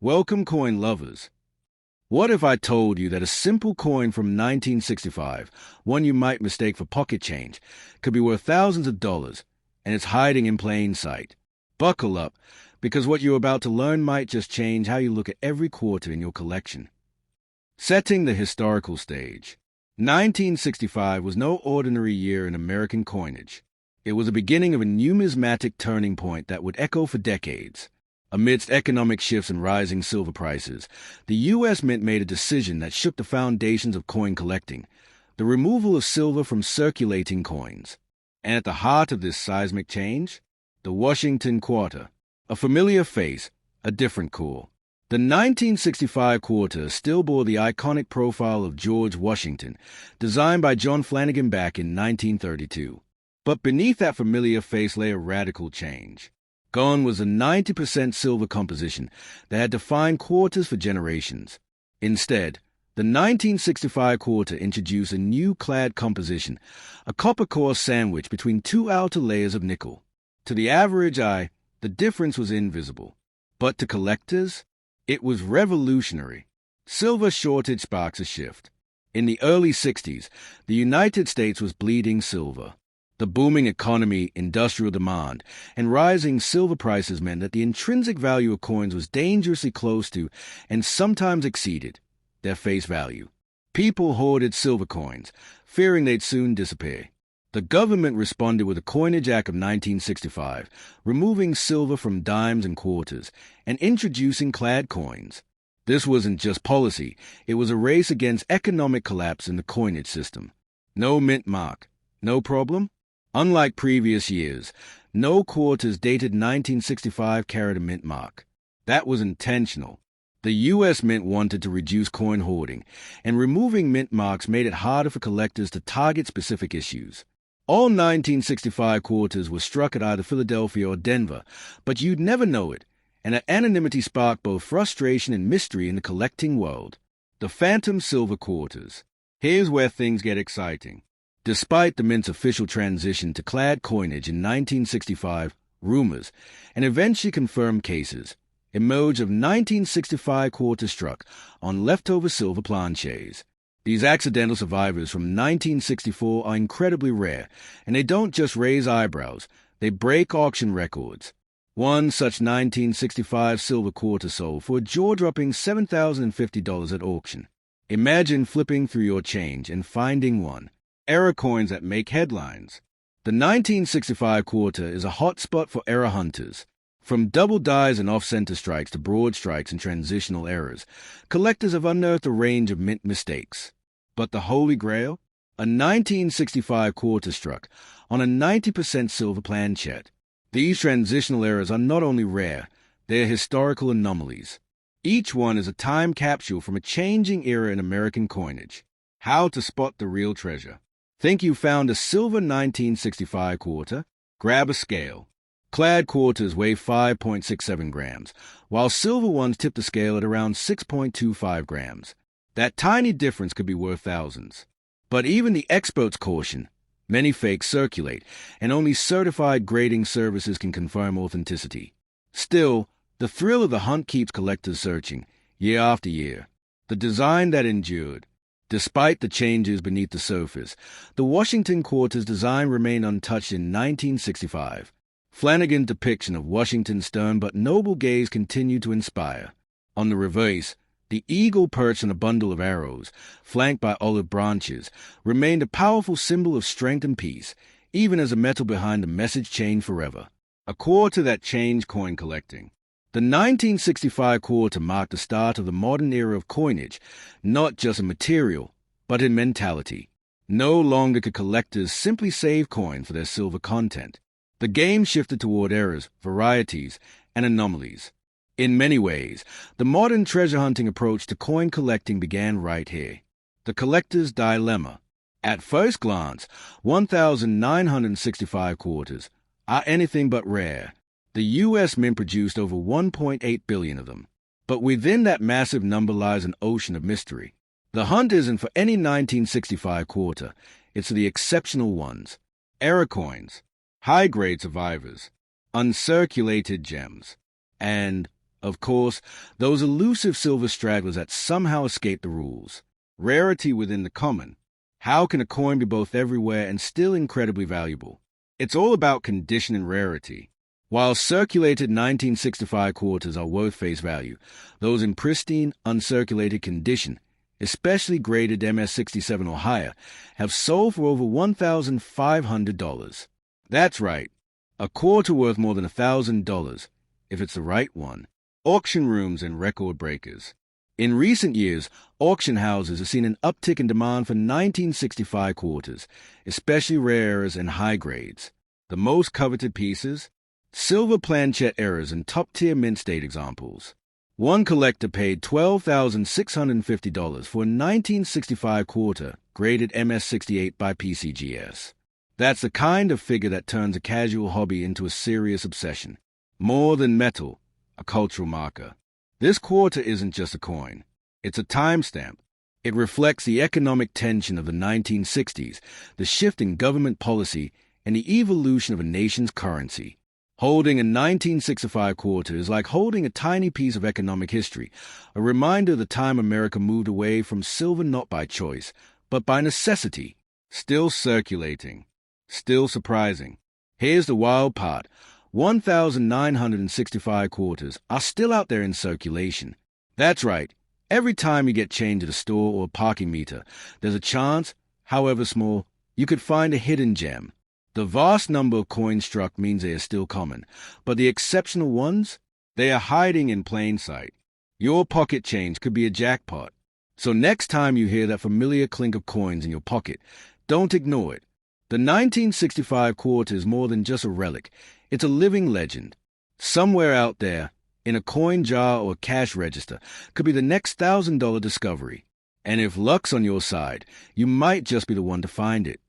Welcome, coin lovers. What if I told you that a simple coin from 1965, one you might mistake for pocket change, could be worth thousands of dollars, and it's hiding in plain sight? Buckle up, because what you're about to learn might just change how you look at every quarter in your collection. Setting the historical stage. 1965 was no ordinary year in American coinage. It was the beginning of a numismatic turning point that would echo for decades. Amidst economic shifts and rising silver prices, the U.S. Mint made a decision that shook the foundations of coin collecting, the removal of silver from circulating coins. And at the heart of this seismic change, the Washington quarter. A familiar face, a different core. The 1965 quarter still bore the iconic profile of George Washington, designed by John Flanagan back in 1932. But beneath that familiar face lay a radical change. Gone was the 90% silver composition that had defined quarters for generations. Instead, the 1965 quarter introduced a new clad composition, a copper-core sandwich between two outer layers of nickel. To the average eye, the difference was invisible. But to collectors, it was revolutionary. Silver shortage sparks a shift. In the early 60s, the United States was bleeding silver. The booming economy, industrial demand, and rising silver prices meant that the intrinsic value of coins was dangerously close to, and sometimes exceeded, their face value. People hoarded silver coins, fearing they'd soon disappear. The government responded with the Coinage Act of 1965, removing silver from dimes and quarters, and introducing clad coins. This wasn't just policy, it was a race against economic collapse in the coinage system. No mint mark. No problem? Unlike previous years, no quarters dated 1965 carried a mint mark. That was intentional. The U.S. Mint wanted to reduce coin hoarding, and removing mint marks made it harder for collectors to target specific issues. All 1965 quarters were struck at either Philadelphia or Denver, but you'd never know it, and that anonymity sparked both frustration and mystery in the collecting world. The phantom silver quarters. Here's where things get exciting. Despite the Mint's official transition to clad coinage in 1965, rumors, and eventually confirmed cases, emerged of 1965 quarters struck on leftover silver planchets. These accidental survivors from 1964 are incredibly rare, and they don't just raise eyebrows, they break auction records. One such 1965 silver quarter sold for a jaw-dropping $7,050 at auction. Imagine flipping through your change and finding one. Error coins that make headlines. The 1965 quarter is a hotspot for error hunters. From double dies and off-center strikes to broad strikes and transitional errors, collectors have unearthed a range of mint mistakes. But the Holy Grail? A 1965 quarter struck on a 90% silver planchet. These transitional errors are not only rare, they're historical anomalies. Each one is a time capsule from a changing era in American coinage. How to spot the real treasure. Think you found a silver 1965 quarter? Grab a scale. Clad quarters weigh 5.67 grams, while silver ones tip the scale at around 6.25 grams. That tiny difference could be worth thousands. But even the experts caution, many fakes circulate, and only certified grading services can confirm authenticity. Still, the thrill of the hunt keeps collectors searching, year after year. The design that endured. Despite the changes beneath the surface, the Washington quarter's design remained untouched in 1965. Flanagan's depiction of Washington's stern but noble gaze continued to inspire. On the reverse, the eagle perched on a bundle of arrows, flanked by olive branches, remained a powerful symbol of strength and peace, even as the metal behind the message changed forever. A quarter that changed coin collecting. The 1965 quarter marked the start of the modern era of coinage, not just in material, but in mentality. No longer could collectors simply save coin for their silver content. The game shifted toward errors, varieties, and anomalies. In many ways, the modern treasure hunting approach to coin collecting began right here. The collector's dilemma. At first glance, 1,965 quarters are anything but rare. The U.S. Mint produced over 1.8 billion of them. But within that massive number lies an ocean of mystery. The hunt isn't for any 1965 quarter, it's for the exceptional ones. Error coins, high-grade survivors, uncirculated gems, and Of course, those elusive silver stragglers that somehow escape the rules. Rarity within the common. How can a coin be both everywhere and still incredibly valuable? It's all about condition and rarity. While circulated 1965 quarters are worth face value, those in pristine, uncirculated condition, especially graded MS-67 or higher, have sold for over $1,500. That's right, a quarter worth more than $1,000, if it's the right one. Auction rooms and record breakers. In recent years, auction houses have seen an uptick in demand for 1965 quarters, especially rares and high grades. The most coveted pieces? Silver planchette errors and top-tier mint state examples. One collector paid $12,650 for a 1965 quarter, graded MS-68 by PCGS. That's the kind of figure that turns a casual hobby into a serious obsession. More than metal, a cultural marker. This quarter isn't just a coin. It's a timestamp. It reflects the economic tension of the 1960s, the shift in government policy, and the evolution of a nation's currency. Holding a 1965 quarter is like holding a tiny piece of economic history, a reminder of the time America moved away from silver not by choice, but by necessity. Still circulating. Still surprising. Here's the wild part. 1,965 quarters are still out there in circulation. That's right. Every time you get change at a store or a parking meter, there's a chance, however small, you could find a hidden gem. The vast number of coins struck means they are still common, but the exceptional ones, they are hiding in plain sight. Your pocket change could be a jackpot. So next time you hear that familiar clink of coins in your pocket, don't ignore it. The 1965 quarter is more than just a relic. It's a living legend. Somewhere out there, in a coin jar or cash register, could be the next $1,000 discovery. And if luck's on your side, you might just be the one to find it.